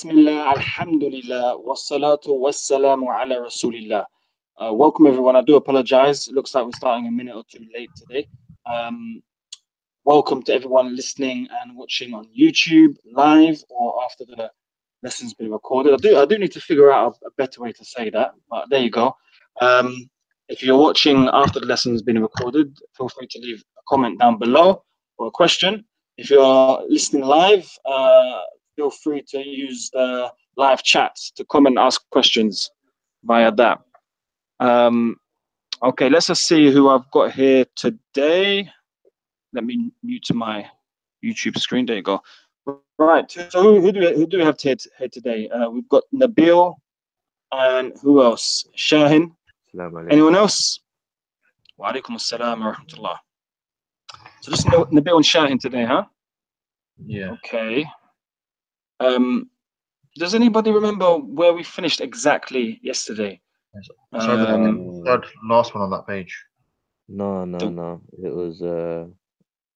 Bismillah, Alhamdulillah, wassalatu wassalamu ala Rasulillah. Welcome everyone. I do apologize. It looks like we're starting a minute or two late today. Um, Welcome to everyone listening and watching on YouTube live or after the lesson's been recorded. I do need to figure out a better way to say that, but there you go. If you're watching after the lesson's been recorded, feel free to leave a comment down below or a question. If you're listening live, feel free to use the live chat to comment, ask questions via that. Okay, let's just see who I've got here today. Let me mute my YouTube screen. There you go. Right. So who do we have here today? We've got Nabil and who else? Shahin. Anyone else? Wa alaikum assalam wa rahmatullah. So just Nabil and Shahin today, huh? Yeah. Okay. Does anybody remember where we finished exactly yesterday? Third last one on that page. No. It was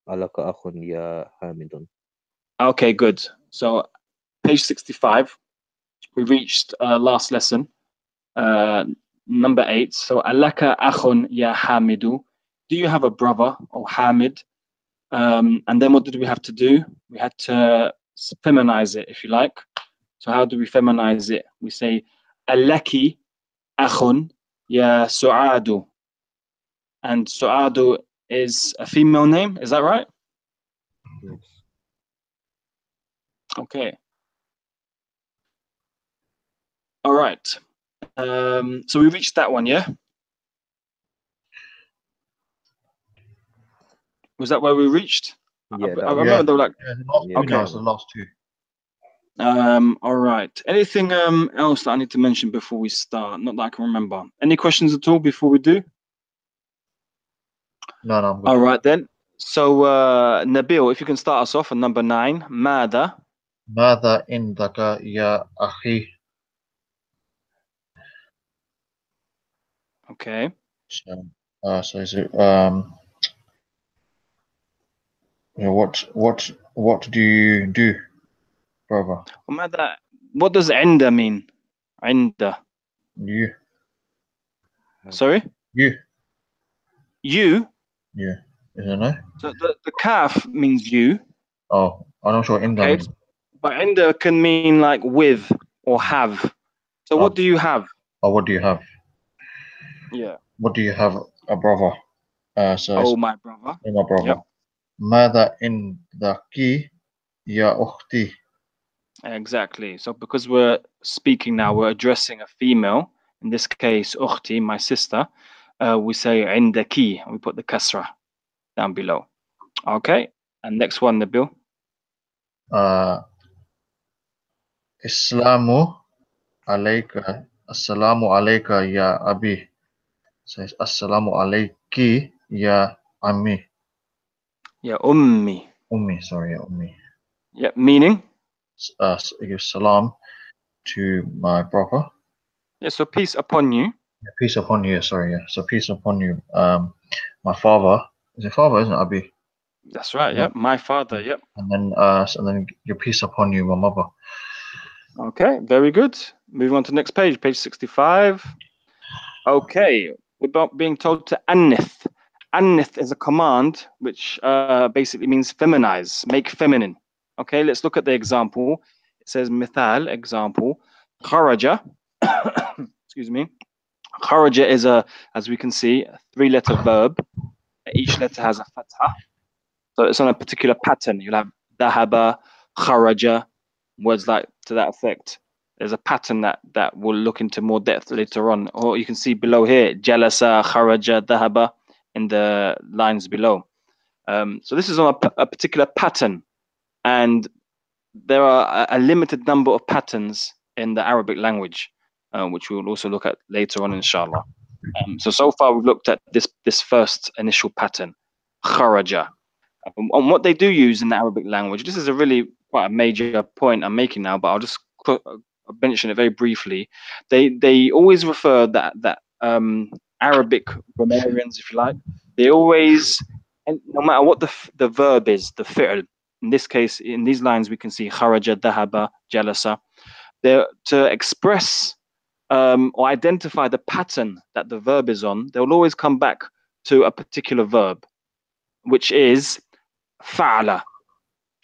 Alaka Akhun Ya Hamidun. Okay, good. So page 65, we reached last lesson, number 8. So Alaka Akhun Ya Hamidu. Do you have a brother or Hamid? And then what did we have to do? We had to feminize it, if you like. So how do we feminize it? We say Alaki Akhun Ya Su'adu. And Su'adu is a female name, is that right? Yes. Okay. All right. So we reached that one, yeah? Was that where we reached? Yeah, I remember they were like, okay. The last two. All right. Anything else that I need to mention before we start? Not that I can remember. Any questions at all before we do? No, I'm good. All right then. So Nabil, if you can start us off on number 9. Mada. Mada indaka ya akhi. Okay. So is it what do you do, brother? Mada, what does inda mean? Inda. You. Sorry? You. You? Yeah. Isn't it? So the kaf means you. Oh, I'm not sure inda means. But inda can mean like with or have. So what do you have? Oh, what do you have? Yeah. What do you have, a brother? So my brother. My brother. Yep. Mada indaki ya ukhti. Exactly. So because we're speaking now, we're addressing a female. In this case, ukhti, my sister. We say indaki. We put the kasra down below. Okay. And next one, Nabil. Islamu alayka. Assalamu alayka ya abi. Says assalamu alayki ya ammi. Yeah, ummi. Ummi, sorry, ya ummi. Yeah, meaning? Give salam to my brother. Yeah, so peace upon you. Yeah, peace upon you, sorry, yeah. So peace upon you. My father. Is it father, isn't it, Abi? That's right, yeah. My father, yep. And then your peace upon you, my mother. Okay, very good. Moving on to the next page, page 65. Okay, we're being told to annith. Annith is a command which basically means feminize, make feminine. Okay, let's look at the example. It says mithal, example. Kharaja, excuse me. Kharaja is as we can see, a 3-letter verb. Each letter has a fatha. So it's on a particular pattern. You'll have dhahaba, kharaja, words like to that effect. There's a pattern that we'll look into more depth later on. Or you can see below here, jalasa, kharaja, dhahaba, in the lines below. So this is on a particular pattern. And there are a limited number of patterns in the Arabic language, which we'll also look at later on, inshallah. So far we've looked at this first initial pattern, kharaja. On what they do use in the Arabic language, this is a really quite a major point I'm making now, but I'll just mention it very briefly. They always refer that Arabic grammarians, if you like, they always, and no matter what the verb is, the fi'l, in this case, in these lines, we can see kharaja, dhahaba, jalasa. They're to express or identify the pattern that the verb is on. They'll always come back to a particular verb, which is fa'ala.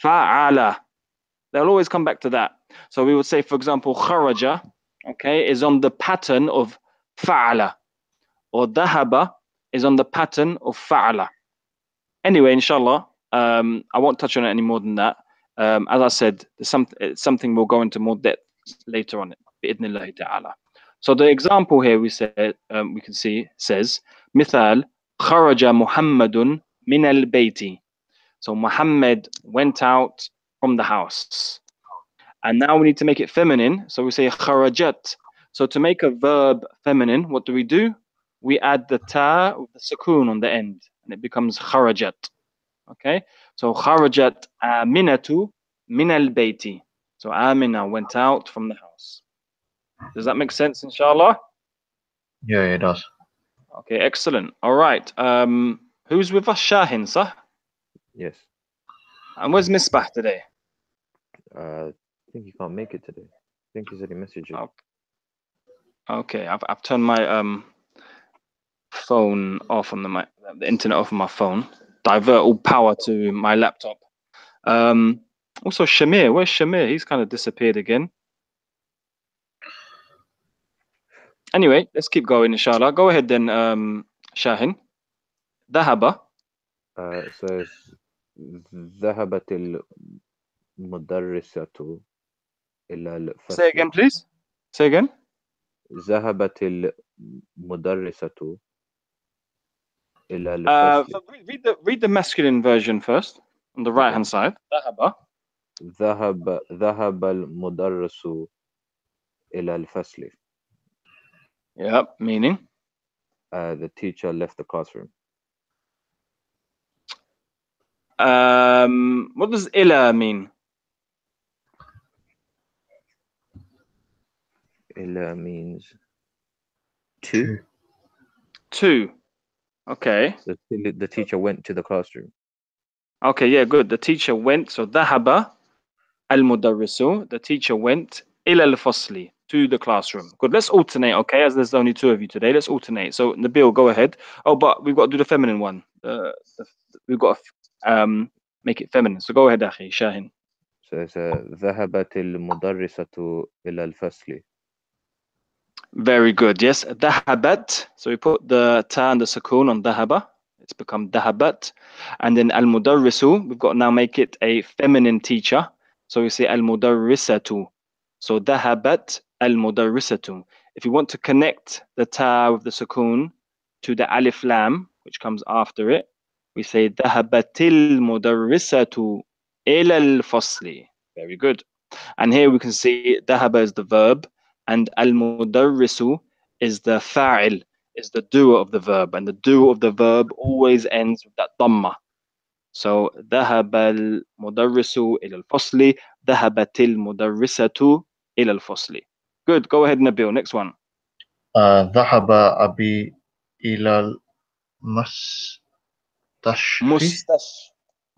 Fa'ala. They'll always come back to that. So we would say, for example, kharaja, okay, is on the pattern of fa'ala, or dhahaba is on the pattern of fa'ala. Anyway, inshallah, I won't touch on it any more than that. As I said, it's something we'll go into more depth later on. Bi'idhnillahi ta'ala. So the example here we can see says, Mithal, kharaja Muhammadun min al-bayti. So Muhammad went out from the house. And now we need to make it feminine. So we say kharajat. So to make a verb feminine, what do? We add the ta with the sukoon on the end, and it becomes kharajat. Okay? So kharajat Aminatu min al-bayti. So Amina went out from the house. Does that make sense, inshallah? Yeah, it does. Okay, excellent. All right. Who's with us? Shahin, sir? Yes. And where's Misbah today? I think he can't make it today. I think he said he messaged you. Okay, I've turned my phone off on the internet off on my phone. Divert all power to my laptop. Also Shamir, where's Shamir? He's kind of disappeared again. Anyway, let's keep going, inshallah. Go ahead then, Shahin. Dhahaba. So it's ذهبت المدرسة إلى الفصل. Say again, please. Say again. ذهبت المدرسة إلى الفصل. Read the masculine version first on the right hand side. Dhahaba. ذهب المدرس إلى الفصل. Yep, meaning? The teacher left the classroom. What does ila mean? Ila means to. To. Okay. The teacher went to the classroom. Okay, yeah, good. The teacher went. So dhahaba al-mudarrisu. The teacher went ila al-fasli, to the classroom. Good. Let's alternate, okay? As there's only two of you today, let's alternate. So Nabil, go ahead. Oh, but we've got to do the feminine one. We've got to make it feminine. So go ahead, Akhi Shahin. So it's ذهبت المدرسة إلى الفصل. Very good. Yes, dhahabat. So we put the ta and the sukoon on dhahaba. It's become dhahabat. And then al-mudarrisu, we've got to now make it a feminine teacher. So we say al-mudarrisatu. So dhahabat al-mudarrisatu. If you want to connect the ta with the sukoon to the alif lam, which comes after it, we say dhahabatil mudarrisatu ila al-fasli. Very good. And here we can see dhahaba is the verb, and al-mudarrisu is the fa'il, is the doer of the verb, and the doer of the verb always ends with that dhamma. So dhahaba al-mudarrisu ila al-fasli, dhahabatil mudarrisatu ila al-fasli. Good. Go ahead, Nabil. Next one. ذهب أبي إلى المستشفى.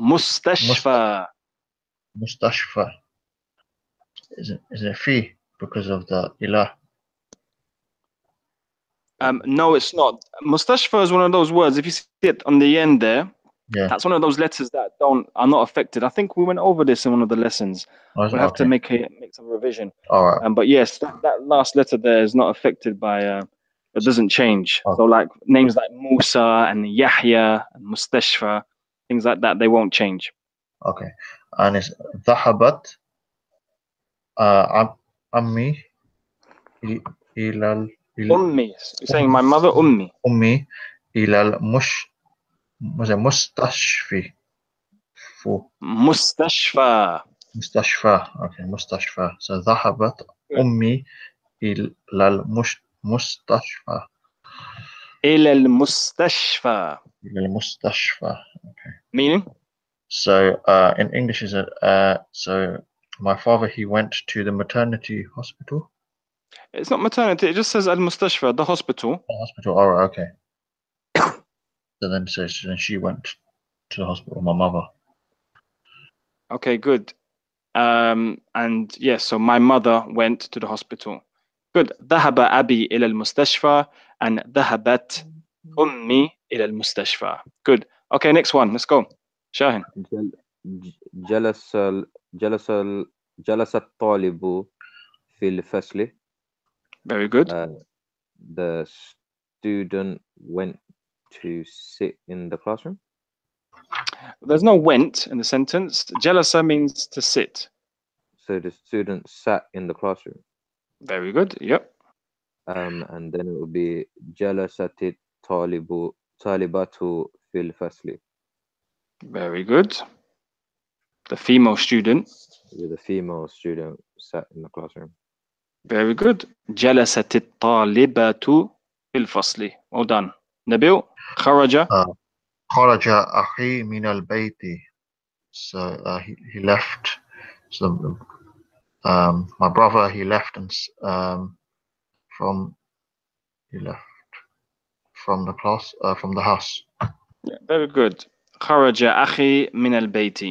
Mustashfa. مستشفى. Is it fi because of the ilah? No, it's not. Mustashfa is one of those words. If you see it on the end there, Yeah. that's one of those letters that are not affected. I think we went over this in one of the lessons. We'll have to make some revision. All right. But yes, that last letter there is not affected by. It doesn't change. Okay. So like names like Musa and Yahya and Mustashfa, things like that, they won't change. Okay. And it's ذهبت أمي إلى Ummi. You're saying my mother, Ummi. أمي إلى المستشفى. Mustashfa. مستشفى. Okay, مستشفى. So ذهبت أمي إلى المستشفى. إلى المستشفى. إلى المستشفى. Okay. Meaning? So in English is it so my father, he went to the maternity hospital. It's not maternity. It just says al-mustashfa, the hospital. The hospital. All right. Okay. So then she went to the hospital. My mother. Okay, good. And yes, so my mother went to the hospital. Good. ذهب أبي إلى المستشفى and ذهبت أمي إلى المستشفى. Good. Okay, next one. Let's go. Shahin. جل... جلس جلس الطالب في الفصل. Very good. The student went to sit in the classroom. There's no went in the sentence. Jalasa means to sit. So the student sat in the classroom. Very good. Yep. And then it would be جلست طالبات في الفصل. Very good. The female student. The female student sat in the classroom. Very good. جلست الطالبة في الفصل. Well done. Nabil. خرج. خرج أخي من البيت. So he left. So my brother, he left from the class, from the house. Yeah, very good. خرج أخي من البيت.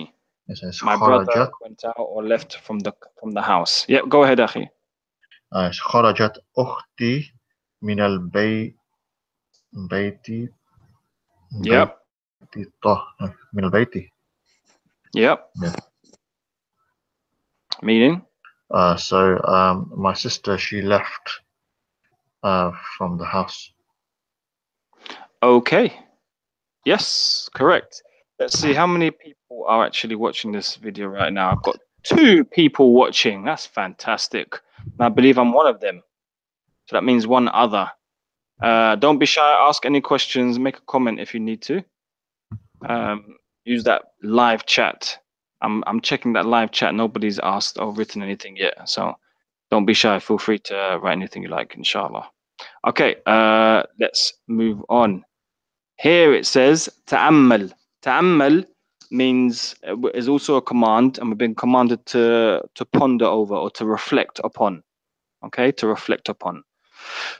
It says My brother went out or left from the house. Yeah, go ahead, أخي. خرجت أختي من البيت. Yep. من البيت. Yep. Yeah. Meaning? So my sister, she left from the house. Okay. Yes, correct. Let's see how many people are actually watching this video right now. I've got 2 people watching. That's fantastic. And I believe I'm one of them. So that means one other. Don't be shy. Ask any questions. Make a comment if you need to. Use that live chat. I'm checking that live chat. Nobody's asked or written anything yet. So don't be shy. Feel free to write anything you like, inshallah. Okay, let's move on. Here it says ta'ammal. Ta'ammal means is also a command, and we've been commanded to ponder over or to reflect upon. Okay, to reflect upon.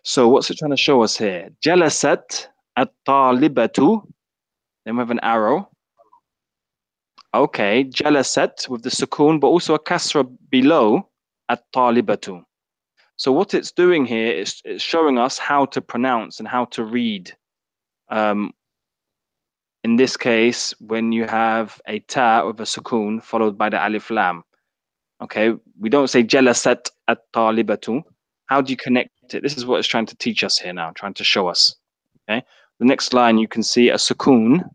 So what's it trying to show us here? Jalasat at-talibatu. Then we have an arrow. Okay, jalasat with the sukoon, but also a kasra below at-talibatu. So what it's doing here is it's showing us how to pronounce and how to read. In this case, when you have a ta with a sukoon followed by the alif lam. Okay, we don't say jalasat at-talibatu. How do you connect it? This is what it's trying to teach us here now, trying to show us. Okay, the next line you can see a sukoon.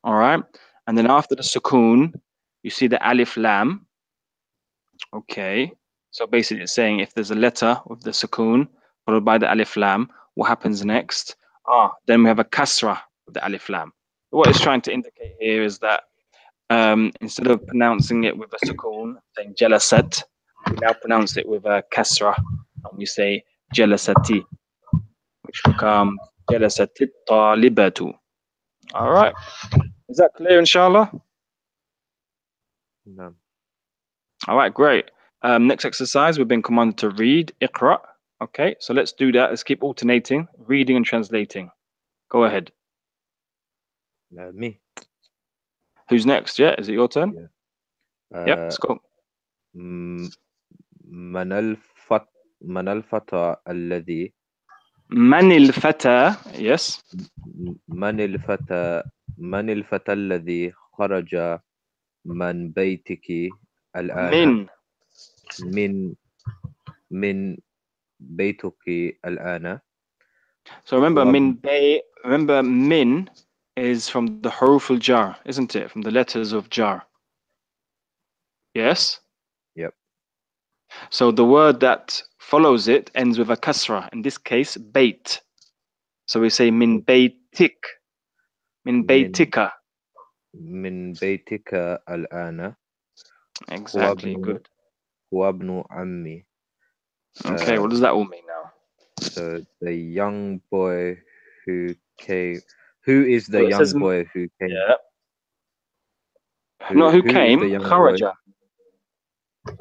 All right, and then after the sukoon, you see the alif lam. Okay, so basically it's saying if there's a letter with the sukoon followed by the alif lam, what happens next? Then we have a kasra with the alif lam. What it's trying to indicate here is that instead of pronouncing it with a sukoon, saying jalasat, we now pronounce it with a kasra, and we say jalasati, which becomes jalasati talibatu. All right, is that clear, inshallah? No. All right, great. Next exercise, we've been commanded to read, iqra. Okay, so let's do that. Let's keep alternating, reading and translating. Go ahead. Me. Who's next? Yeah, is it your turn? Yeah. Yep, let's go. من الفتى الذي من الفتى. Yes. من الفتى الذي خرج من بيتك الآن. من بيتك الآن. So remember min is from the huruf al-jar, isn't it? From the letters of jar. Yes? Yep. So the word that follows it ends with a kasra. In this case, bait. So we say min baytik. Min baytika. من بيتك الآن. Exactly, good. هو ابن عمي. Okay, what does that all mean now? So the young boy who came. Who is the young boy who came? Yeah. Not who came. Kharaja.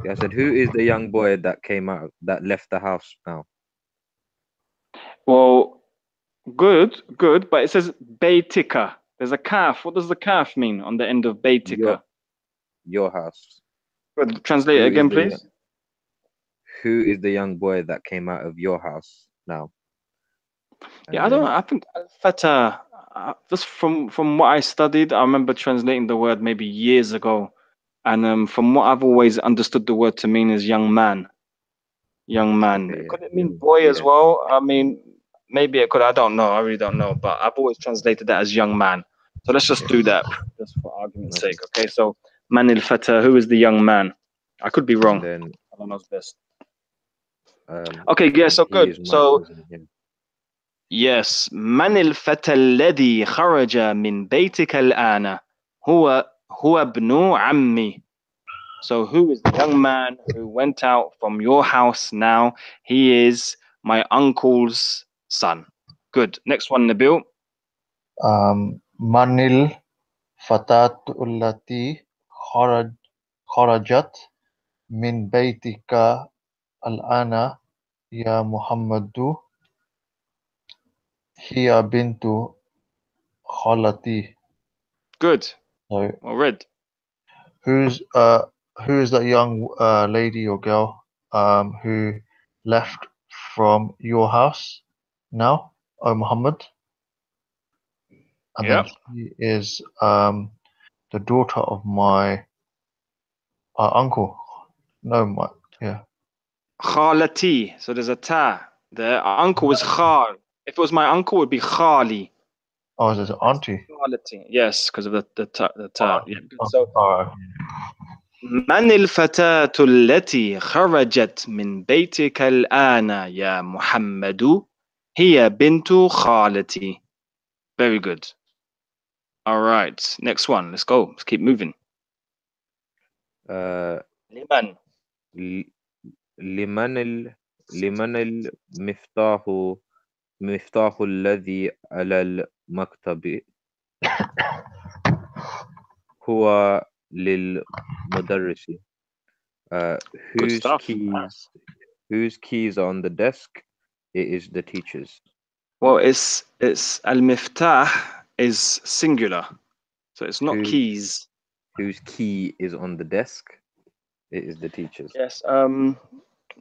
Yeah, I said, who is the young boy that came out, that left the house now? Well, good, but it says Beitika. There's a kaf. What does the kaf mean on the end of Beitika? your house? Good. Translate it Who again, is the please. Who is the young boy that came out of your house now? Yeah, I don't know. I think al-fata, just from what I studied, I remember translating the word maybe years ago, and from what I've always understood the word to mean is young man. Young man. Okay, Could it yeah, mean boy as yeah. well? I mean, maybe it could. I don't know. I really don't know. But I've always translated that as young man. So let's just do that, just for argument's Okay. sake. Okay. So man al-fata, who is the young man? I could be wrong. And then I don't know what's best. um, Okay. Yeah. So he good. is my So cousin. Yeah. yes, من الفتى الذي خرج من بيتك الآن؟ هو ابن عمي. So who is the young man who went out from your house now? He is my uncle's son. Good. Next one, Nabil. Manil fatatu allati kharajat min baytika al-ana ya Muhammadu hiya bintu khalati. Good. So Well read. who's who is that young lady or girl who left from your house now, O Muhammad? And then Yep. she is the daughter of my uncle. No, my yeah. Khalati. So there's a ta. The uncle was Khal. If it was my uncle, it would be Khali. Oh, is it auntie? Khalati. Yes, because of the ta. Yeah, good. So Oh, من الفتاة التي خرجت من بيتك الآن يا محمد؟ هي بنت خالتي. Very good. All right. Next one. Let's go. Let's keep moving. لمن؟ لمن المفتاح الذي على المكتب؟ هو للمدرس. Good stuff. Whose keys are on the desk? It is the teacher's. Well, it's al-miftah is singular, so it's not Who- keys. Whose key is on the desk? It is the teacher's. Yes.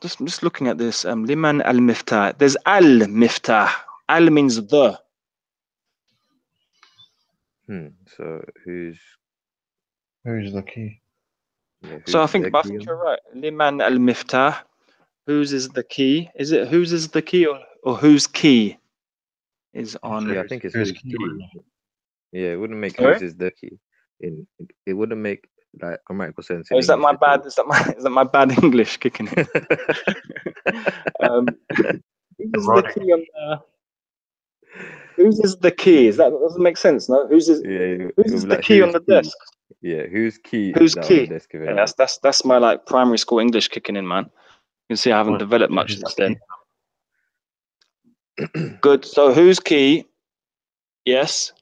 Just looking at this. Liman al-miftah. There's al-miftah. Al means the. So who's the key? yeah, So I who's think, the but I key think on? you're right. Liman al-miftah. Whose is the key? Is it whose is the key or whose key is on? Yeah, I think it's whose whose key? key. Yeah, it wouldn't make Sorry? whose is the key. It wouldn't make like grammatical sense in Oh, is that English my at all. bad? Is that my bad English kicking in? Whose is the key on the? Whose is the key? Is that doesn't make sense? No. Whose is the Like, key on whose the key? desk? Yeah, whose key Whose is that on the key? desk? If Yeah, anything? that's my like primary school English kicking in, man. You can see I haven't developed much since then. Good. So whose key? Yes.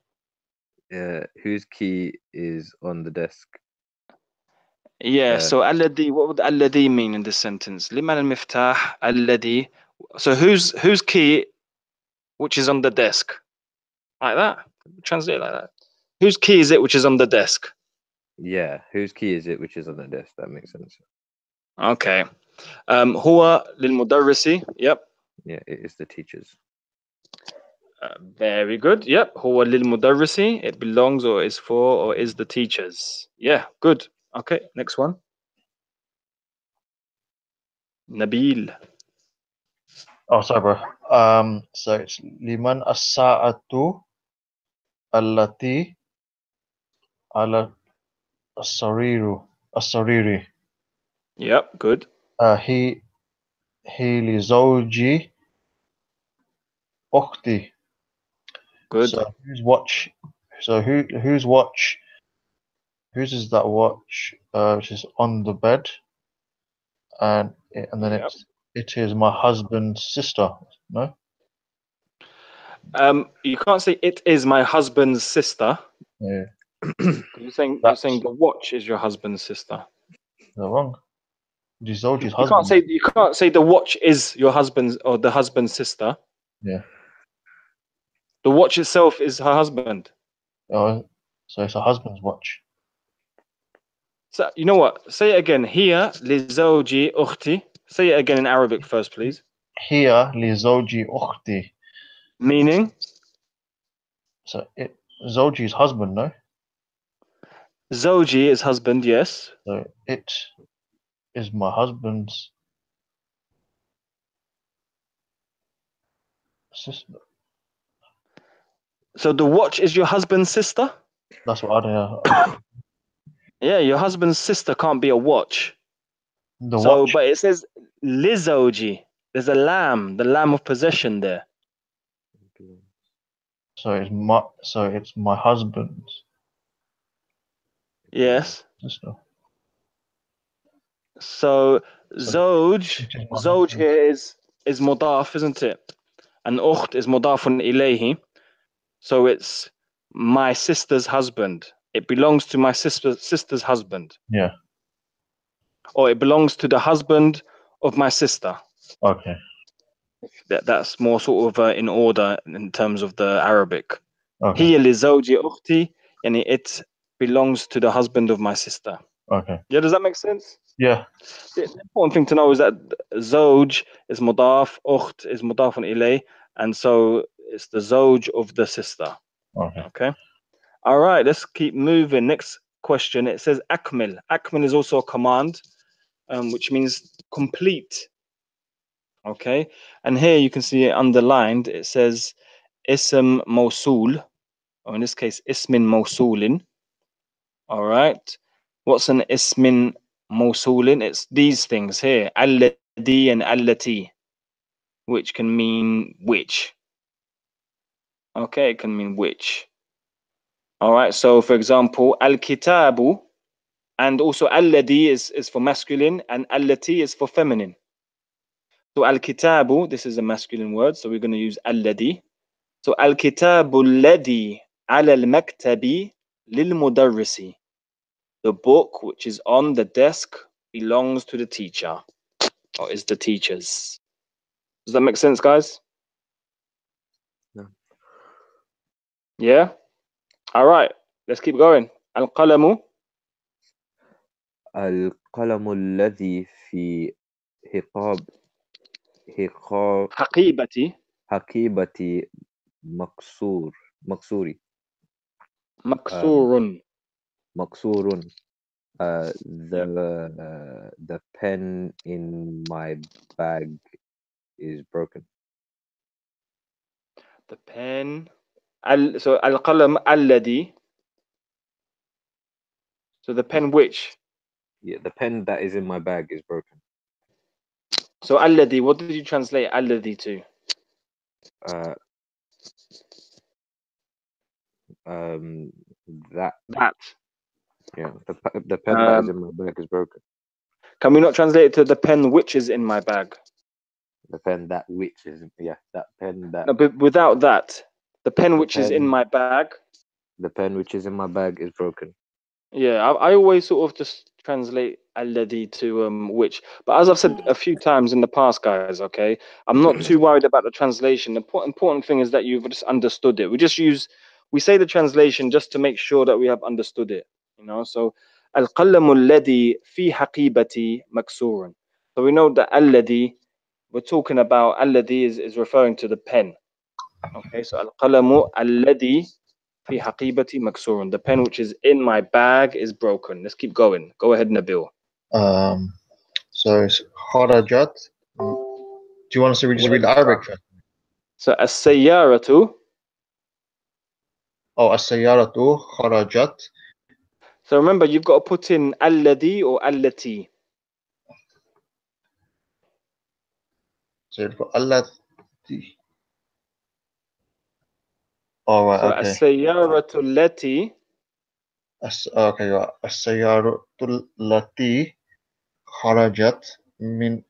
Whose key is on the desk? Yeah. So alladhi. What would alladhi mean in this sentence? Liman al-miftah alladhi. So whose key, which is on the desk, like that. Translate it like that. Whose key is it, which is on the desk? Yeah, whose key is it which is on the desk? That makes sense. Okay. هو للمدرس. Yep. Yeah, it is the teacher's. Very good. Yep. هو للمدرس. It belongs or is for or is the teacher's. Yeah. Good. Okay. Next one. Nabil. Oh, sorry, bro. So it's liman as-sa'atu allati ala as-sariri. Yep. Good. He li zawji ukhti. Good. So whose watch? So whose watch? Whose is that watch? Which is on the bed, and then Yep. it is my husband's sister. No. You can't say it is my husband's sister. Yeah. You're saying the watch is your husband's sister. They're wrong. Li zawji's You husband. you can't say the watch is your husband's or the husband's sister. Yeah. The watch itself is her husband. So it's a husband's watch. So you know what? Say it again. Here لزوجي أختي. Say it again in Arabic first, please. هي لزوجي أختي. Meaning? So زوجي is husband, no? Zoji is husband, yes. So it is my husband's sister. So the watch is your husband's sister? That's what I know. Yeah, your husband's sister can't be a watch. The So, watch. but it says lizoji. There's a lamb, the lamb of possession there. So it's my husband's Yes. sister. So So Zoj here is mudaf, isn't it? And ukht is mudafun ilayhi. So it's my sister's husband. It belongs to my sister's husband. Yeah. Or it belongs to the husband of my sister. Okay. That's more sort of in order in terms of the Arabic. Okay. Hiya li zawji ukhti, and it belongs to the husband of my sister. Okay. Yeah, does that make sense? Yeah. The important thing to know is that zawj is mudaf, ukht is mudafun ilay, and so it's the zawj of the sister. Okay. Okay. All right, let's keep moving. Next question. It says akmil. Akmil is also a command, which means complete. Okay, and here you can see it underlined. It says ism mawsul, or in this case, ismin mawsulin. All right, what's an ismin mawsulin? It's these things here, alladhi and allati, which can mean which. Okay, it can mean which. All right, so for example, al-kitabu, and also alladhi is for masculine, and allati is for feminine. So al-kitabu, this is a masculine word, so we're going to use alladhi. So al-kitabu alladhi ala al-maktabi lil-mudarrisi. The book which is on the desk belongs to the teacher, or is the teacher's. Does that make sense, guys? No. Yeah? All right, let's keep going. Al-qalamu. القلم الذي في حقيبتي. حقيبة مكسوري مكسور. مكسور. The pen in my bag is broken. The pen. So al-qalam alladhi. So the pen which? Yeah, the pen that is in my bag is broken. So alladhi, what did you translate alladhi to? That. Yeah, the pen that is in my bag is broken. Can we not translate it to the pen which is in my bag? The pen that which is, yeah, that pen that. No, but without that, the pen which is in my bag. The pen which is in my bag is broken. Yeah, I always sort of just translate alladhi to which. But as I've said a few times in the past, guys, okay, I'm not too worried about the translation. The important thing is that you've just understood it. We say the translation just to make sure that we have understood it. You know, so al-qallamu alladhi fi haqibati maksurun. So we know that alladhi, we're talking about alladhi is referring to the pen. Okay, so al-qalamu alladhi fi haqibati maksurun. The pen which is in my bag is broken. Let's keep going. Go ahead, Nabil. So it's kharajat. Do you want us to just read the Arabic first? So as-sayyaratu. Oh, as-sayyaratu kharajat. So remember, you've got to put in alladhi or allati. So you've got allati. All right. So Okay. as-sayyaratu allati. Okay. As-sayyaratu allati kharajat min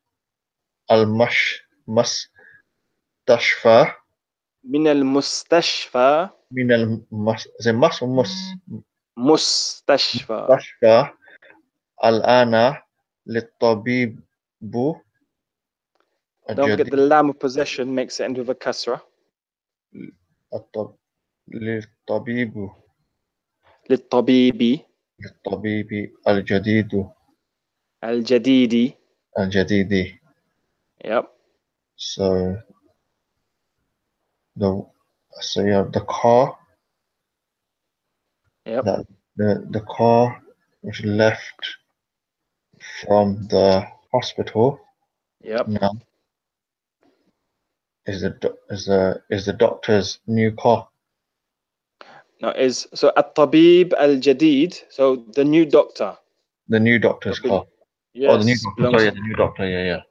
al-mustashfa. من المستشفى. من مستشفى. الآن للطبيب. Don't forget the lam of possession makes it end with a kasra. للطبيب. للطبيب. للطبيب الجديد الجديد. الجديد. Yep. So the you have the car Yep. that the car which left from the hospital Yep. now is the doctor's new car. Now is so الطبيب الجديد. So the new doctor. The new doctor's car. Yes. Oh, the new doctor. belongs- Sorry, the new doctor. Yeah.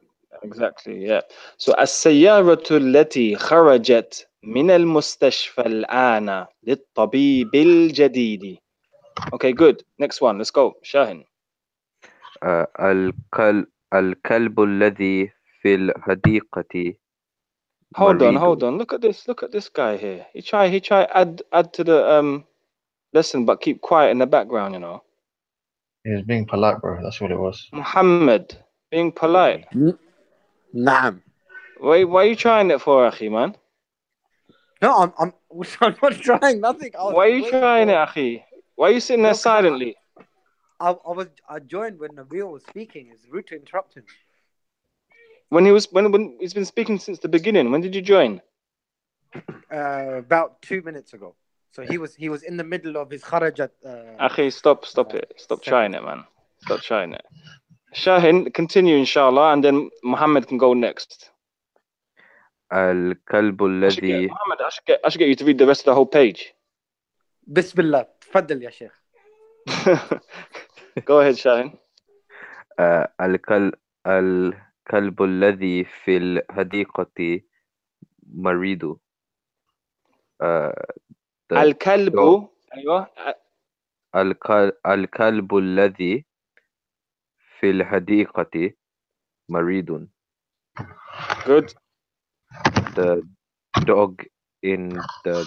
Exactly. Yeah. So السيارة التي خرجت من المستشفى الآن للطبيب الجديد. Okay, good. Next one. Let's go. Shahin. الكلب الذي في الحديقة Hold مريض. on. Look at this guy here. He try add to the lesson, but keep quiet in the background, you know. He was being polite, bro. That's what it was. Muhammad being polite. نعم. Why are you trying it for, Akhi, man? No, I'm not trying nothing. Why are you trying it, Akhi? Why are you sitting there No, 'cause silently? I joined when Nabil was speaking. It's rude to interrupt him. When he's been speaking since the beginning. When did you join? About 2 minutes ago. So he was in the middle of his kharajat. Akhi, stop it. Stop trying it, man. Stop trying it. Shahin, continue, inshallah, and then Muhammad can go next. الكلب الذي Muhammad, I should get you to read the rest of the whole page. Bismillah. تفضل يا شيخ. Go ahead, Shahin. الكلب الذي في الحديقة مريض. الكلب. أيوة. الكلب الذي في الحديقة مريض. Good. The dog in the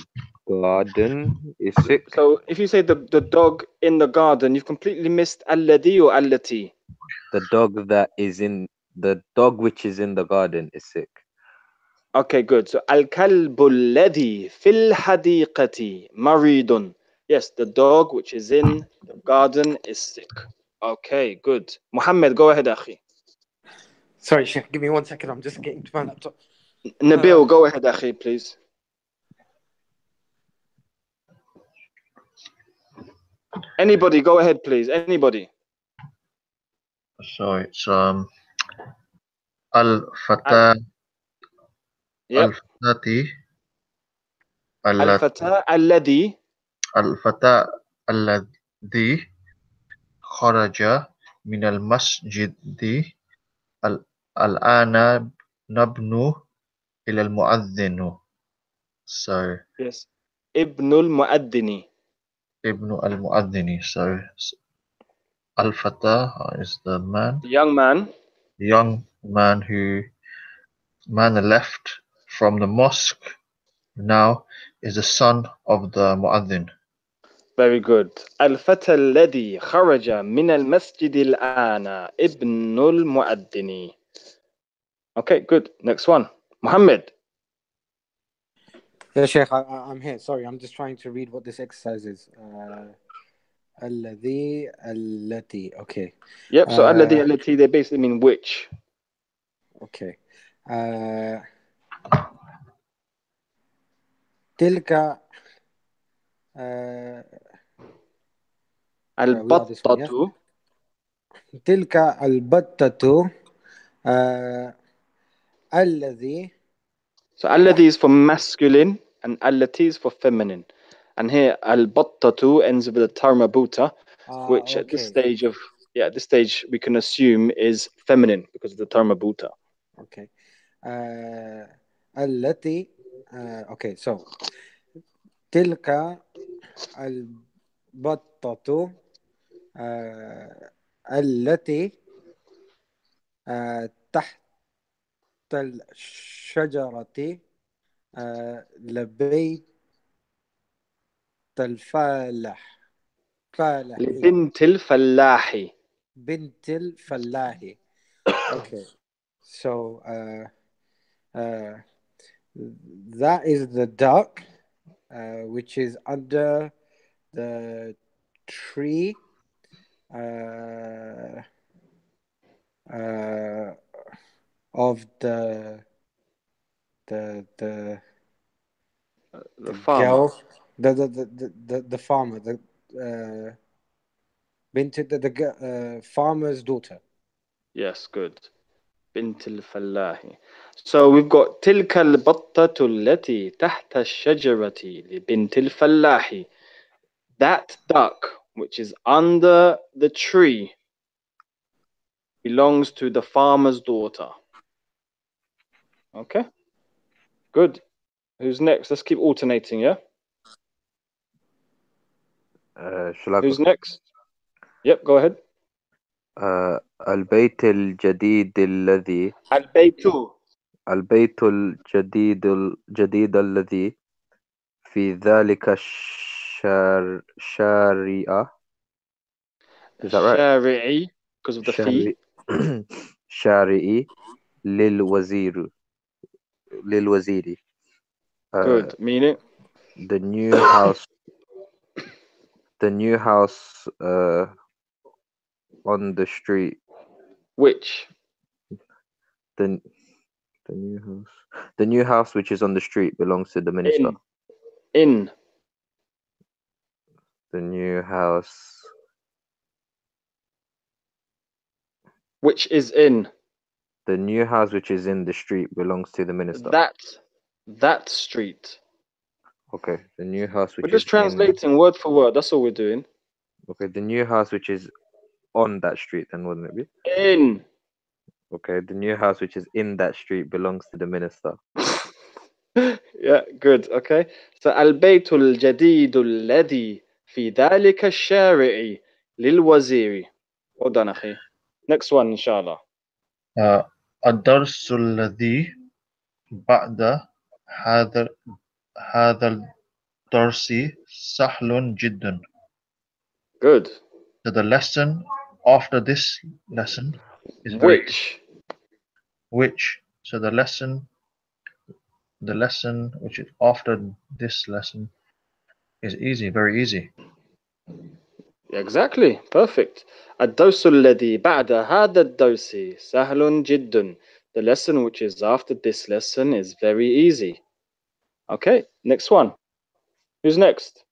garden is sick. So if you say the dog in the garden, you've completely missed الذي or التي. The dog which is in the garden is sick. Okay, good. So الكلب الذي في الحديقة مريض. Yes, the dog which is in the garden is sick. Okay, good. Muhammad, go ahead, Akhi. Sorry, Sheikh. Give me 1 second. I'm just getting to my laptop. Nabil, go ahead, Akhi, please. Anybody, go ahead, please. Anybody. So it's al-fata Yep. al-fatati الفتى الذي al-fata alladhi kharaja min al-masjidi al-ana nabnu ila al-mu'adhdhinu. So yes. ابن المؤذن. ibnu al-mu'adhdhini. So al-fata is the man, The young man. the young man left from the mosque now is the son of the mu'adhin. Very good. الفتى الذي خرج من المسجد الآن ابن المؤذن. Okay, good. Next one. Muhammad. Yeah, Sheikh, I'm here. Sorry, I'm just trying to read what this exercise is. الذي التي. Okay. Yep, so الذي التي, they basically mean which. Okay. تلك البطة. تلك البطة الذي. So الذي is for masculine and التي is for feminine. And here البطة ends with a tarmabuta, which at this stage we can assume is feminine because of the tarmabuta. Okay. التي. Okay, so تلك البطة التي تحت الشجرة لبيت الفلاح. بنت الفلاح. بنت الفلاح. Okay, so that is the duck which is under the tree of the The girl, farmer. the farmer, the farmer's daughter. Yes, good. بنت الفلاح. So we've got تلك البطة التي تحت الشجرة لبنت الفلاح. That duck which is under the tree belongs to the farmer's daughter. Okay, good. Who's next? Let's keep alternating, yeah? Shall I Who's go? next? Yep, go ahead. البيت الجديد الذي البيت البيت الجديد الذي في ذلك الشارع. Is that right? الشارعي, because of the fee. شارعي للوزير. Good, meaning? The new house on the street. Which? The new house which is on the street belongs to the minister. In. The new house Which is in. The new house which is in the street belongs to the minister. That street. Okay, the new house which We're just is translating word for word. That's all we're doing. Okay, the new house which is on that street, then wouldn't it be? In. Okay, the new house which is in that street belongs to the minister. Yeah, good. Okay. So البيت الجديد الذي في ذلك الشارع للوزير. Well done, أخي. Next one, inshallah. الدرس الذي بعد هذا الدرس سهل جدا. Good. So the lesson after this lesson is very which. So the lesson which is after this lesson is easy, very easy. Exactly. Perfect. الدرس الذي بعد هذا الدرس سهل جدا. The lesson which is after this lesson is very easy. Okay, next one. Who's next?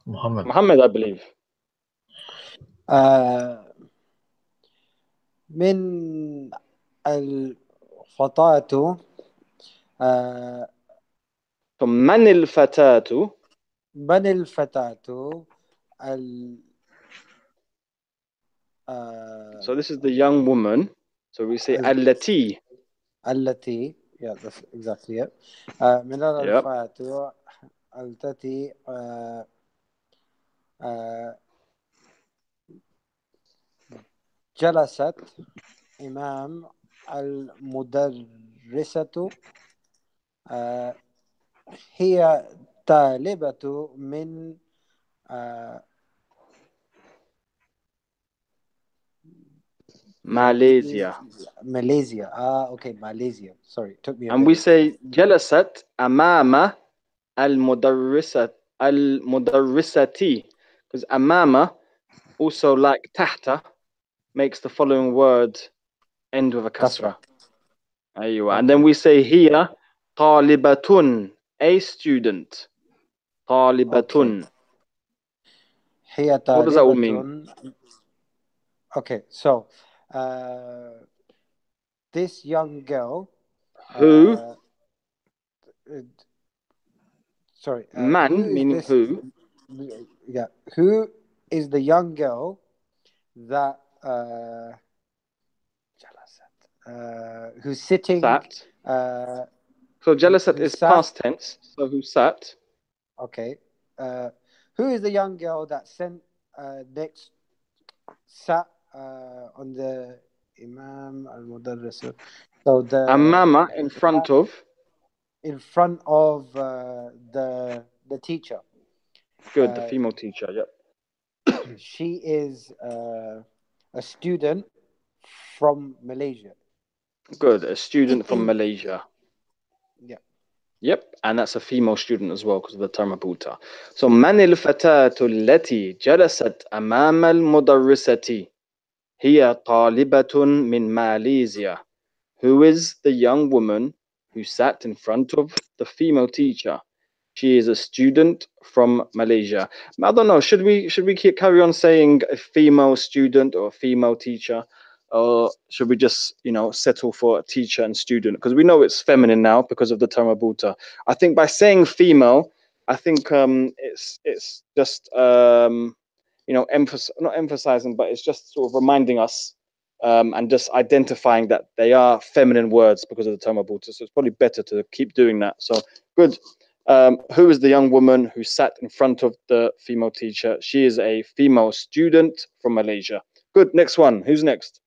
Muhammad, I believe. من الفتاة من الفتاة من الفتاة So this is the young woman. So we say التي. التي, yeah, that's exactly it. من الفتاة التي جلست أمام المدرسة. هي طالبة من Malaysia. Malaysia. Okay, Malaysia. Sorry, it took me a And bit. we say جلست أمام المدرسة because أمام also like تحت makes the following word end with a kasra. أيوة. Okay. And then we say هي طالبة, a student. طالبة. هي طالبة. What does that all mean? Okay, so this young girl. Who? Sorry. Man, who meaning this? who? Yeah. Who is the young girl that who's sitting? Sat. So jalasat is sat? past tense. So who sat? Okay. Who is the young girl that next sat on the Imam al-Mudarris? So the Amama in front of. In front of the teacher. Good, the female teacher. Yep. She is a student from Malaysia. Good, a student from Malaysia. Yeah. Yep, and that's a female student as well because of the Tarmabuta. So من الفتاة التي جلست أمام المدرسة هي طالبة من ماليزيا. Who is the young woman who sat in front of the female teacher? She is a student from Malaysia. I don't know. Should we carry on saying a female student or a female teacher, or should we just settle for a teacher and student? Because we know it's feminine now because of the Tamabuta. I think by saying female, I think it's just not emphasizing, but it's just sort of reminding us and just identifying that they are feminine words because of the Tamabuta. So it's probably better to keep doing that. So good. Who is the young woman who sat in front of the female teacher? She is a female student from Malaysia. Good. Next one. Who's next?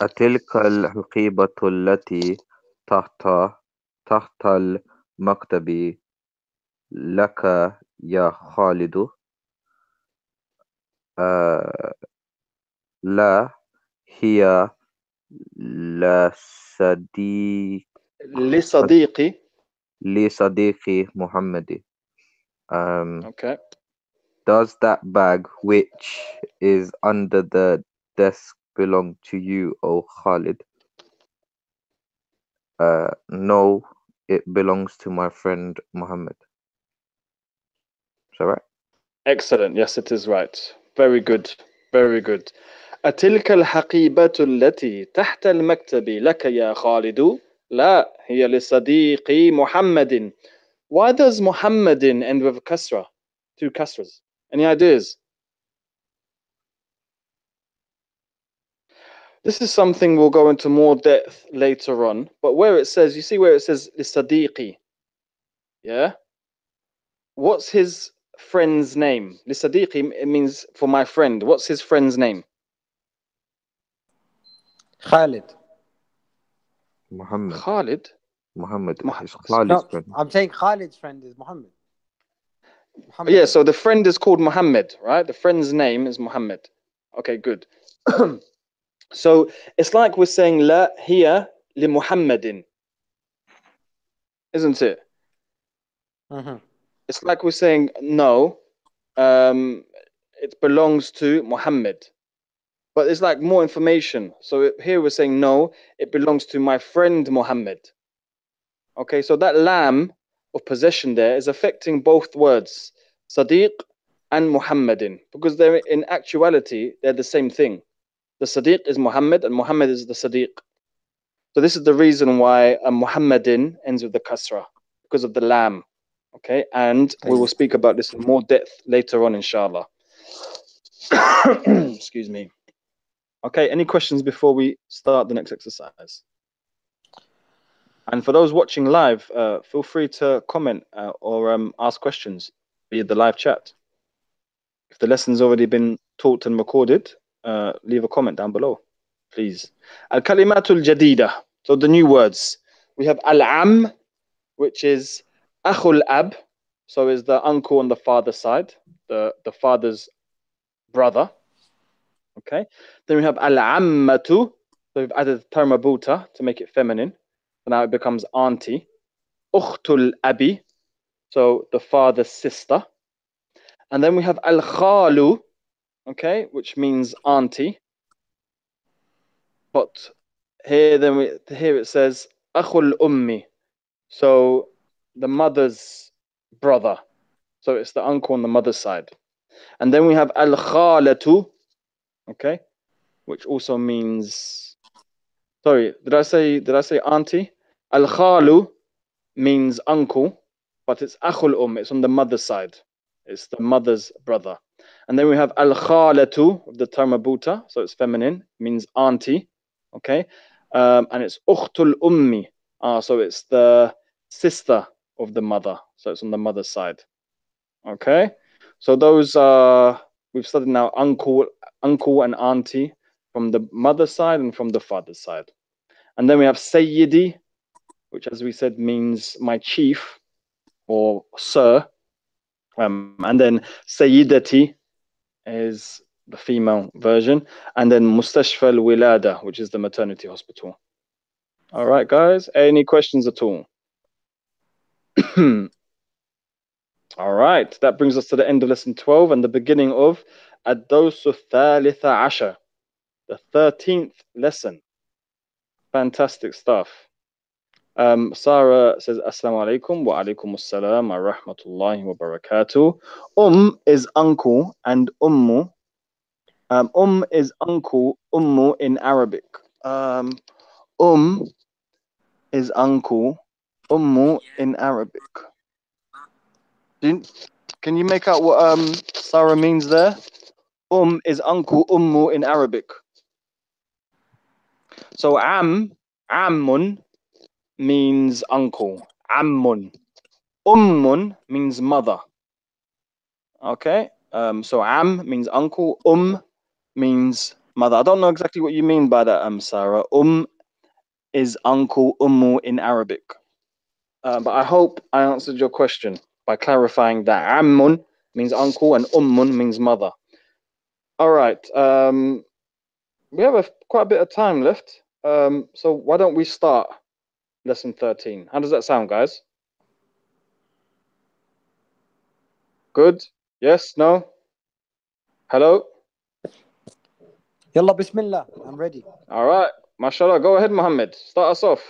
أتلك الحقيبة التي تحت المكتب لك يا خالد؟ لا هي لصديقي محمد. Okay. Does that bag which is under the desk belong to you, O Khalid? No, it belongs to my friend Muhammad. Is that right? Excellent. Yes, it is right. Very good. Very good. أتلك الحقيبة التي تحت المكتب لك يا خالد؟ لا هي لصديقي محمد. Why does Muhammadin end with a kasra? Two kasras. Any ideas? This is something we'll go into more depth later on. But where it says, you see where it says Lisadiqi? Yeah? What's his friend's name? Lisadiqi, it means for my friend. What's his friend's name? Khalid. Muhammad. Khalid? Muhammad is Khalid's No, friend. I'm saying Khalid's friend is Muhammad. Yeah, so the friend is called Muhammad, right? The friend's name is Muhammad. Okay, good. So it's like we're saying La hiya li Muhammadin, isn't it? Mm-hmm. It's like we're saying no, it belongs to Muhammad. But it's like more information. So here we're saying no, it belongs to my friend Muhammad. Okay, so that lam of possession there is affecting both words, Sadiq and Muhammadin, because they're in actuality, they're the same thing. The Sadiq is Muhammad and Muhammad is the Sadiq. So this is the reason why Muhammadin ends with the kasra, because of the lam. Okay, and we will speak about this in more depth later on, inshallah. Excuse me. Okay, any questions before we start the next exercise? And for those watching live, feel free to comment or ask questions via the live chat. If the lesson's already been taught and recorded, leave a comment down below, please. Al-kalimatul jadida. So the new words. We have al-am, which is akhul ab, so is the uncle on the father's side, the father's brother. Okay. Then we have al-ammatu, so we've added tarmabuta to make it feminine. So now it becomes auntie. Ukhtul abi, so the father's sister. And then we have al-khalu, okay, which means auntie. But here it says akhul ummi, so the mother's brother. So it's the uncle on the mother's side. And then we have al-khalatu, okay, which also means, sorry, did I say auntie? Al-khalu means uncle, but it's akhul it's on the mother's side. It's the mother's brother. And then we have al-khalatu of the tarmabuta, so it's feminine, means auntie, okay? And it's ukhtul ummi, so it's the sister of the mother, so it's on the mother's side. Okay, so those are, we've studied now uncle and auntie from the mother's side and from the father's side. And then we have Sayyidi, which, as we said, means my chief or sir. And then Sayyidati is the female version. And then Mustashfa al-Wilada, which is the maternity hospital. All right, guys, any questions at all? All right, that brings us to the end of lesson 12 and the beginning of الدرس الثالث عشر, the 13th lesson. Fantastic stuff. Sarah says, Assalamu alaikum wa alaikum assalam wa rahmatullahi wa barakatuh. Is uncle and ummu. Is uncle, ummu in Arabic. Is uncle, ummu in Arabic. Can you make out what Sarah means there? Is uncle, ummu in Arabic. So ammun means uncle. Ammun. Ummun means mother. Okay. So am means uncle. Means mother. I don't know exactly what you mean by that, Sarah. Is uncle, ummu in Arabic. But I hope I answered your question by clarifying that ammun means uncle and ummun means mother. All right. We have quite a bit of time left. So why don't we start lesson 13? How does that sound, guys? Good? Yes? No? Hello? Yalla, bismillah. I'm ready. All right. MashaAllah. Go ahead, Muhammad. Start us off.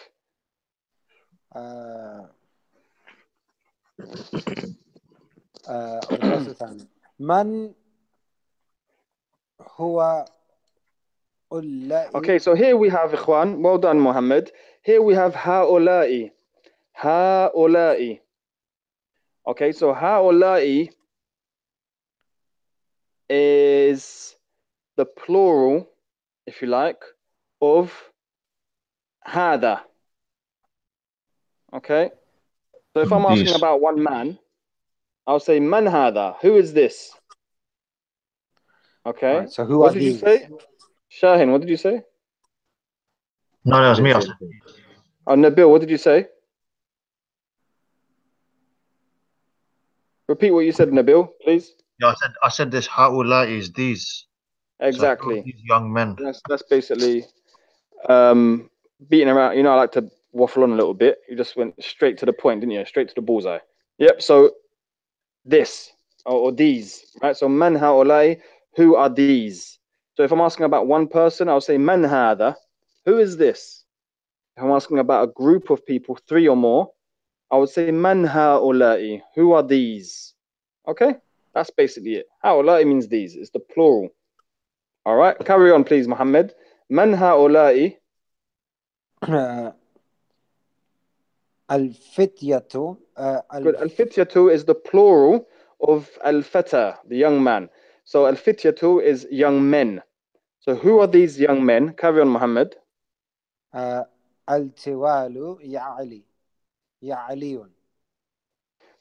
الدرس الثاني. من هو أولئك؟ Okay, so here we have Ikhwan. Well done, Muhammad. Here we have هؤلاء. هؤلاء. Okay, so هؤلاء is the plural, if you like, of هذا. Okay, so if I'm asking about one man, I'll say man هذا. Who is this? Okay. Right, so who what are did these? you say? Shahin, what did you say? No, that was me. Oh, Nabil, what did you say? Repeat what you said, Nabil, please. Yeah, I said this. Haula is these. Exactly. So these young men. That's basically beating around. You know, I like to waffle on a little bit. You just went straight to the point, didn't you? Straight to the bullseye. Yep. So this or these, right? So man haulai, who are these? So if I'm asking about one person, I'll say man hada. Who is this? If I'm asking about a group of people, 3 or more, I would say man haulai. Who are these? Okay, that's basically it. Haulai means these. It's the plural. All right, carry on, please, Muhammad. Man haulai. الفتية. Good. Al-fityatu is the plural of al-fata, the young man. So al-fityatu is young men. So who are these young men? Carry on, Muhammad. التوال يعلي.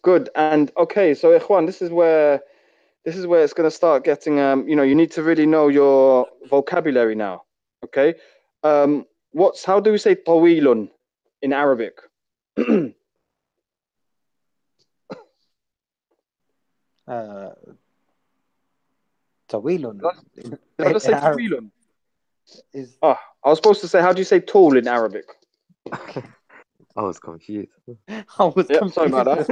Good. And okay, so Ikhwan, this is where it's going to start getting you need to really know your vocabulary now. Okay. How do we say tawilun in Arabic? طويل. Did I just say tawilun? I was supposed to say, how do you say tall in Arabic? I was confused. I was confused. Sorry about that.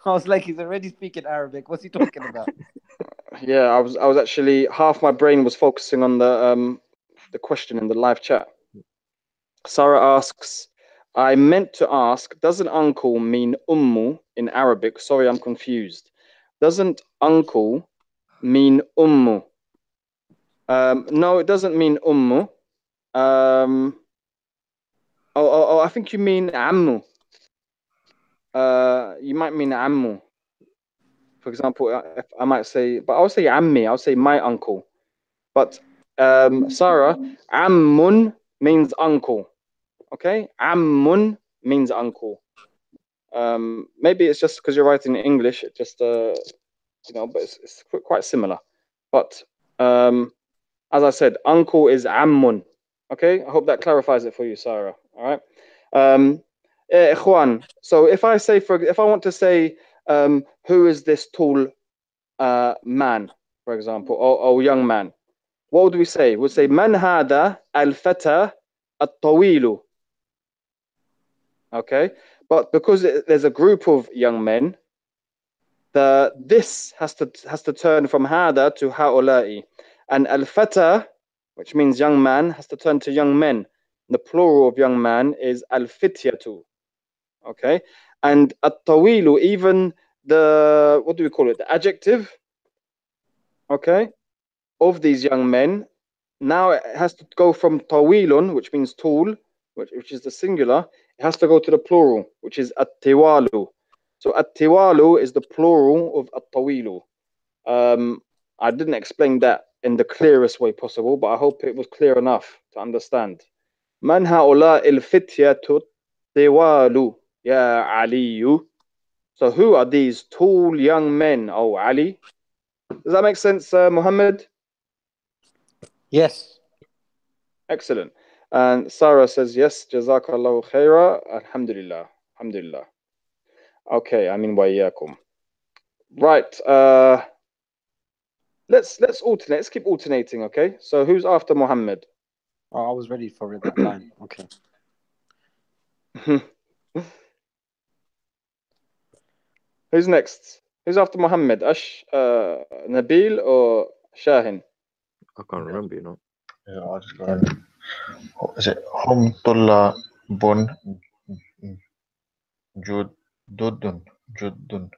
I was like, he's already speaking Arabic. What's he talking about? Yeah, I was actually, half my brain was focusing on the question in the live chat. Sarah asks, I meant to ask, doesn't uncle mean ummu in Arabic? Sorry, I'm confused. Doesn't uncle mean ummu? No, it doesn't mean ummu. I think you mean ammu. You might mean ammu. For example, I might say, but I'll say ammi. I'll say my uncle. But Sarah, ammun means uncle. Okay, ammun means uncle. Maybe it's just because you're writing in English. It just but it's quite similar. But as I said, uncle is ammun. Okay, I hope that clarifies it for you, Sarah. All right. Ikhwan. So if I want to say, who is this tall man, for example, or young man, what would we say? We'd say man hada al-fata at-tawilu. Okay, but because there's a group of young men, this has to turn from hada to haula'i, and al-fata, which means young man, has to turn to young men. The plural of young man is al-fityatu. Okay, and at-tawilu, even the, what do we call it, the adjective, okay, of these young men, now it has to go from tawilun, which means tall, which is the singular, it has to go to the plural, which is at-tiwalu. So at-tiwalu is the plural of at-tawilu. I didn't explain that in the clearest way possible, but I hope it was clear enough to understand. Man haula il-fityatu tiwalu ya aliyu. So who are these tall young men, oh Ali? Does that make sense, Muhammad? Yes. Excellent. And Sarah says yes. Jazakallahu khaira. Alhamdulillah. Alhamdulillah. Okay, I mean wa iyyakum. Right. Let's alternate. Let's keep alternating. Okay. So who's after Muhammad? Oh, I was ready for that line. Okay. Who's next? Who's after Muhammad? Nabil or Shahin? I can't remember, you know. Yeah, I'll just go ahead. Is it Hum Tullabun Judun?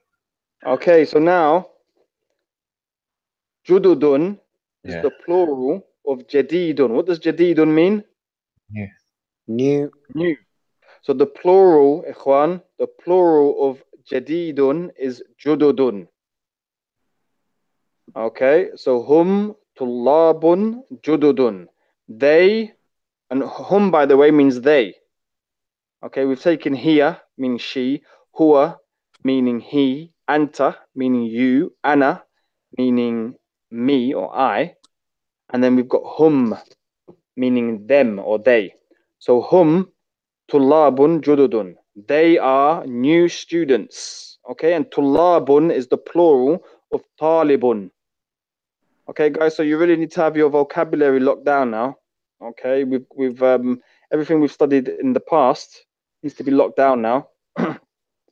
Okay, so now Jududun is Yeah. the plural of Jadidun. What does Jadidun mean? Yeah. New. New. So the plural, Ikhwan, the plural of Jadidun is Jududun. Okay, so Hum Tullabun Jududun. They, and Hum, by the way, means they. Okay, we've taken Hiya, meaning she, Huwa, meaning he, Anta, meaning you, Ana, meaning me or I, and then we've got Hum, meaning them or they. So Hum Tullabun Jududun. They are new students. Okay, and Tullabun is the plural of Talibun. Okay, guys, so you really need to have your vocabulary locked down now. Okay, we've everything we've studied in the past needs to be locked down now,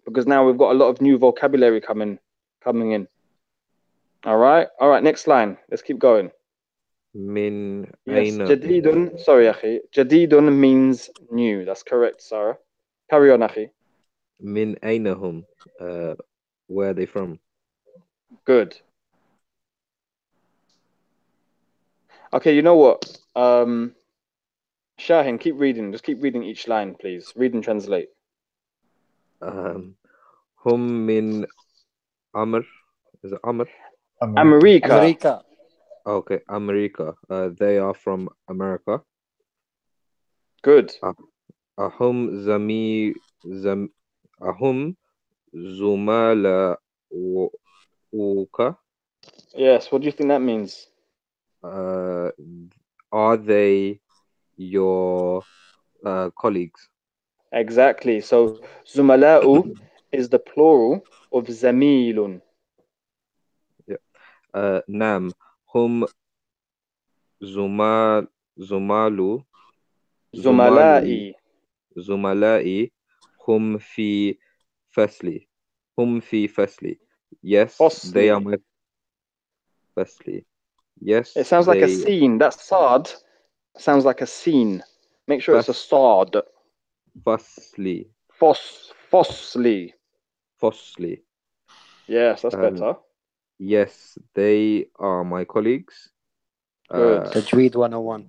because now we've got a lot of new vocabulary coming in. All right, next line. Let's keep going. Min Yes, aina. Jadidun. Sorry, Akhi. Jadidun means new. That's correct, Sarah. Carry on, Akhi. Min ainahum. Where are they from? Good. Okay, you know what? Shahin, keep reading. Just keep reading each line, please. Read and translate. Hum min Amr. Is it Amr? America. America. Okay, America. They are from America. Good. Ahum Ahum Zumala Uka. Yes, what do you think that means? Are they your colleagues? Exactly. So Zumala'u is the plural of Zamilun. Nam Hum Zumalu Zumala'i. Zumala'i Hum fi Fasli. Hum fi Fasli. Yes, Fasli. they are my Fasli. Yes, It sounds like a scene. That sad sounds like a scene. Make sure it's a sad. Fasli. Fosli. Fasli. Yes, that's better. Yes, they are my colleagues. Good. Tajweed 101.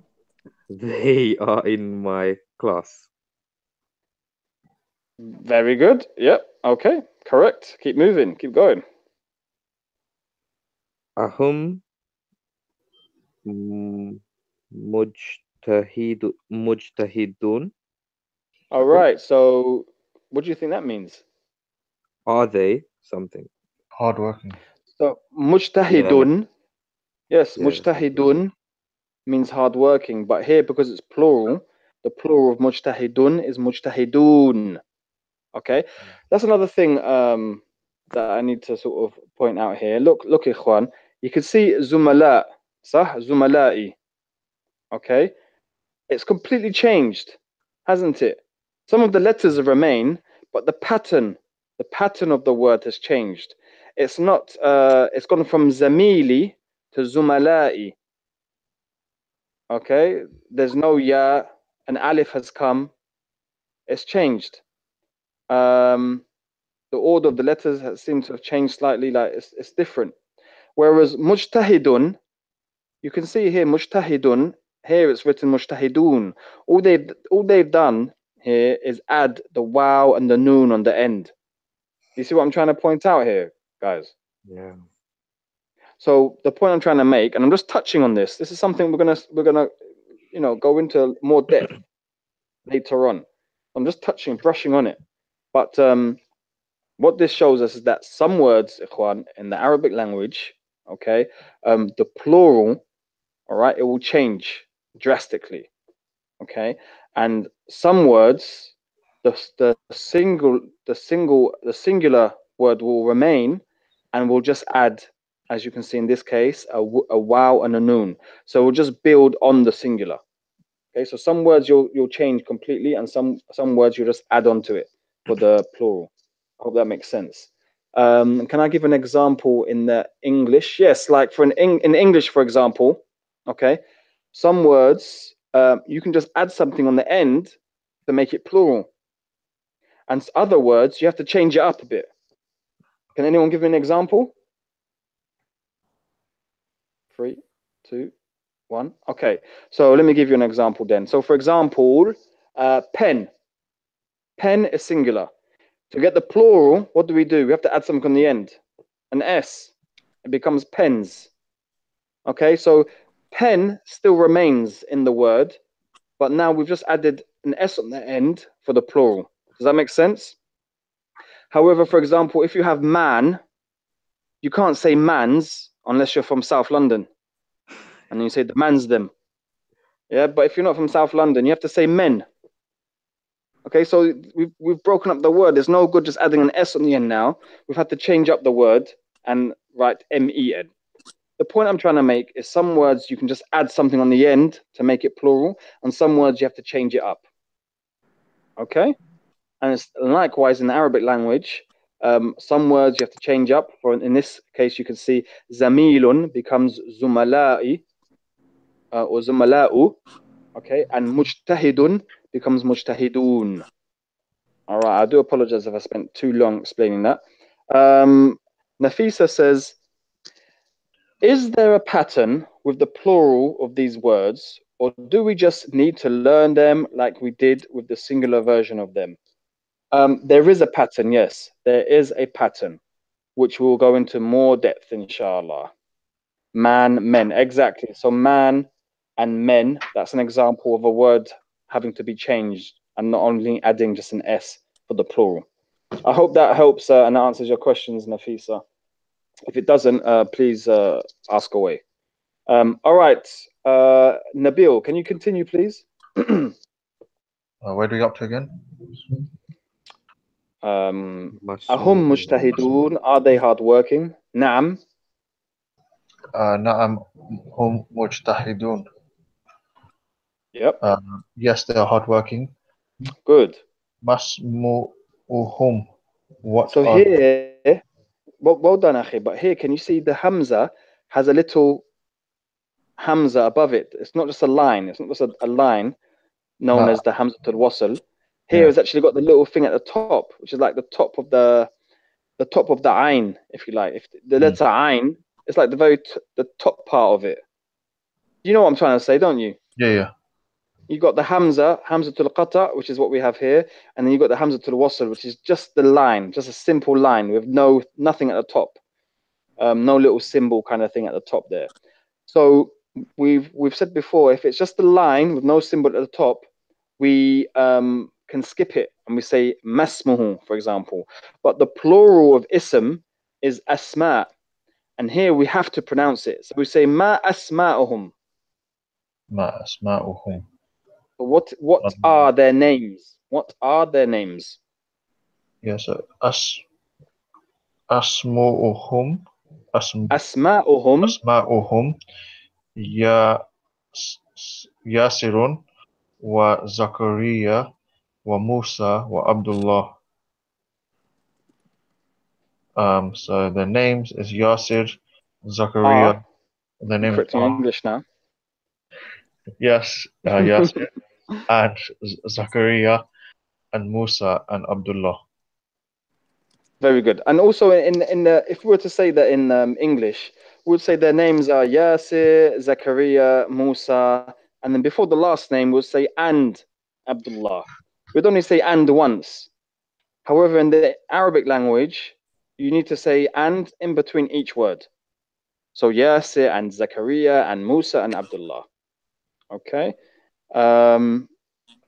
They are in my class. Very good. Yep. Okay. Correct. Keep moving. Keep going. Ahum mujtahidun. All right. So, what do you think that means? Are they something? Hardworking. So, mujtahidun. Yes, mujtahidun means hardworking, but here because it's plural, the plural of mujtahidun is mujtahidun. Okay, that's another thing that I need to sort of point out here. Look, Ikhwan, you can see zumala, sah, zumala'i. Okay, it's completely changed, hasn't it? Some of the letters remain, but the pattern of the word has changed. It's not. It's gone from zamili to zumala'i. Okay, there's no ya, an alif has come. It's changed. The order of the letters seems to have changed slightly. Like it's different. Whereas mujtahidun, you can see here mujtahidun. Here it's written mujtahidun. All they've done here is add the waw and the noon on the end. You see what I'm trying to point out here, guys? Yeah. So the point I'm trying to make, and I'm just touching on this. This is something we're gonna go into more depth later on. I'm just brushing on it. But what this shows us is that some words, ikhwan, in the Arabic language, okay, the plural, all right, it will change drastically, okay, and some words, the singular word will remain, and we'll just add, as you can see in this case, a waw and a noon. So we'll just build on the singular. Okay, so some words you'll change completely, and some words you'll just add on to it for the plural. I hope that makes sense. Can I give an example in the English? Yes, like in English, for example, okay, some words you can just add something on the end to make it plural, and other words you have to change it up a bit. Can anyone give me an example? 3, 2, 1. Okay, so let me give you an example then. So for example, pen. Pen is singular. To get the plural, what do? We have to add something on the end. An S. It becomes pens. Okay, so pen still remains in the word, but now we've just added an S on the end for the plural. Does that make sense? However, for example, if you have man, you can't say mans unless you're from South London. And you say the man's them. Yeah, but if you're not from South London, you have to say men. Okay, so we've broken up the word. There's no good just adding an S on the end now. We've had to change up the word and write MEN. The point I'm trying to make is some words you can just add something on the end to make it plural, and some words you have to change it up. Okay? And it's likewise in the Arabic language. Some words you have to change up. In this case, you can see zamilun becomes zumala'i or zumala'u. Okay, and mujtahidun becomes mujtahidun. All right, I do apologize if I spent too long explaining that. Nafisa says, is there a pattern with the plural of these words, or do we just need to learn them like we did with the singular version of them? There is a pattern, yes. There is a pattern, which we'll go into more depth, inshallah. Man, men, exactly. So man and men, that's an example of a word having to be changed and not only adding just an S for the plural. I hope that helps and answers your questions, Nafisa. If it doesn't, please ask away. All right, Nabil, can you continue, please? Where do we up to again? Ahum mujtahidun, are they hardworking? Naam. Na'am hum mujtahidun. Yep. Yes, they are hardworking. Good. Masmu'uhum. What so are here, well done, Akhi, but here, can you see the Hamza has a little Hamza above it? It's not just a line. It's not just a line known as the Hamza to Wasl. Here it's actually got the little thing at the top, which is like the top of the Ain, if you like. If the letter Ain, it's like the top part of it. You know what I'm trying to say, don't you? Yeah. You got the Hamza to al-Qata, which is what we have here, and then you got the Hamza to al-Wasl, which is just the line, just a simple line with nothing at the top, no little symbol kind of thing at the top there. So we've said before, if it's just a line with no symbol at the top, we can skip it and we say masmuhu, for example. But the plural of ism is asma, and here we have to pronounce it. So we say ma asma'uhum. Ma asma'uhum. What are their names? What are their names? Yes, asma'uhum. Asma'uhum. Yasirun wa Zakaria wa Musa wa Abdullah. So the names is Yasir, Zakaria. The name is Correct in English now. Yes, Yasir and Zakaria and Musa and Abdullah. Very good. And also in the, if we were to say that in English, we would say their names are Yasir, Zakaria, Musa, and then before the last name we'll say and Abdullah. We'd only say and once. However, in the Arabic language, you need to say and in between each word. So Yasir and Zakaria and Musa and Abdullah. Okay.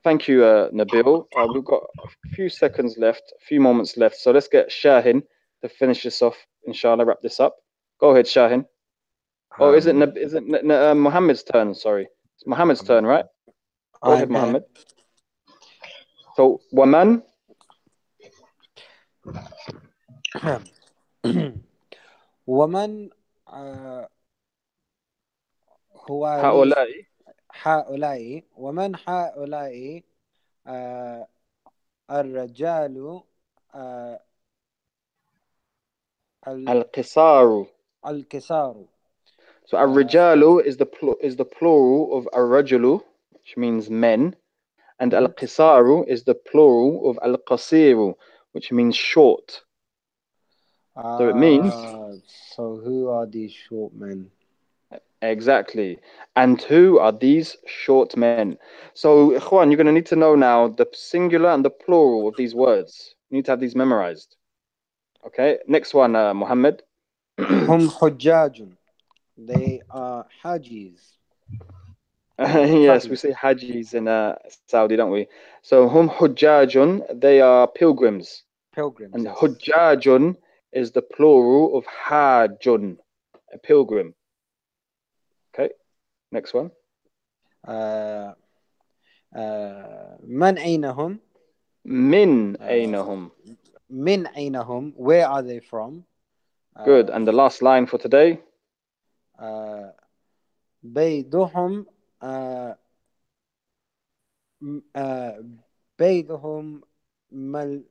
Thank you, Nabil. We've got a few seconds left, a few moments left. So let's get Shahin to finish this off, inshallah, wrap this up. Go ahead, Shahin. Oh, is it Muhammad's turn? Sorry. It's Muhammad's turn, right? Go ahead, Muhammad. So, Waman. ومن هو هؤلاء ومن هؤلاء الرجال القصار. So الرجال is the plural of الرجل, which means men, and القصار is the plural of القصير, which means short. So it means. So who are these short men? Exactly. And who are these short men? So, Ikhwan, you're going to need to know now the singular and the plural of these words. You need to have these memorized. Okay. Next one, Muhammad. هم حجاج. They are hajis. Yes, we say hajis in Saudi, don't we? So, hum hujjajun, they are pilgrims. Pilgrims. And yes. hujjajun is the plural of hajjun, a pilgrim. Okay, next one. من أينهم? Min aynahum. Min aynahum. Where are they from? Good. And the last line for today. بيضهم بيضهم من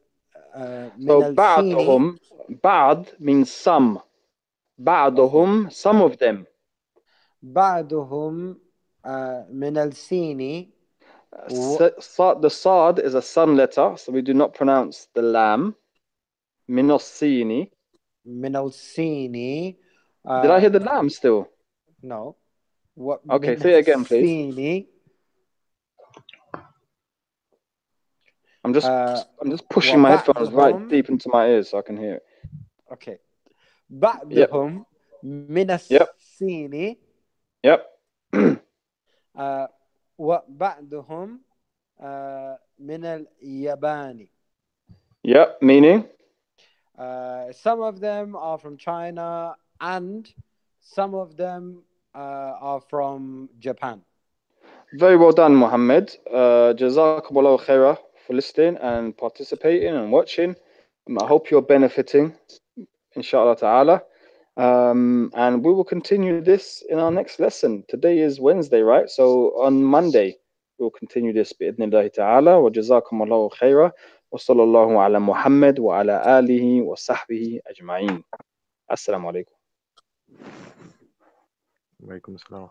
So بعضهم, بعض means some. بعضهم, some of them. بعضهم من السين. The sad is a sun letter, so we do not pronounce the lam. من السين. من السين. Did I hear the lam still? No. Okay, say it again, please. I'm just pushing my headphones right deep into my ears so I can hear it. Okay. بعضهم من السين. Yep. وبعضهم من اليابان. Yep, meaning? Some of them are from China and some of them are from Japan. Very well done, Muhammad. Jazakumullahu khairah for listening and participating and watching. I hope you're benefiting, inshallah ta'ala. And we will continue this in our next lesson. Today is Wednesday, right? So on Monday, we'll continue this bi'idhnillahi ta'ala. Wa jazakumullahu khairah. Wa sallallahu ala Muhammad wa ala alihi wa sahbihi ajma'in. Assalamu alaikum. Wa alaikum assalam.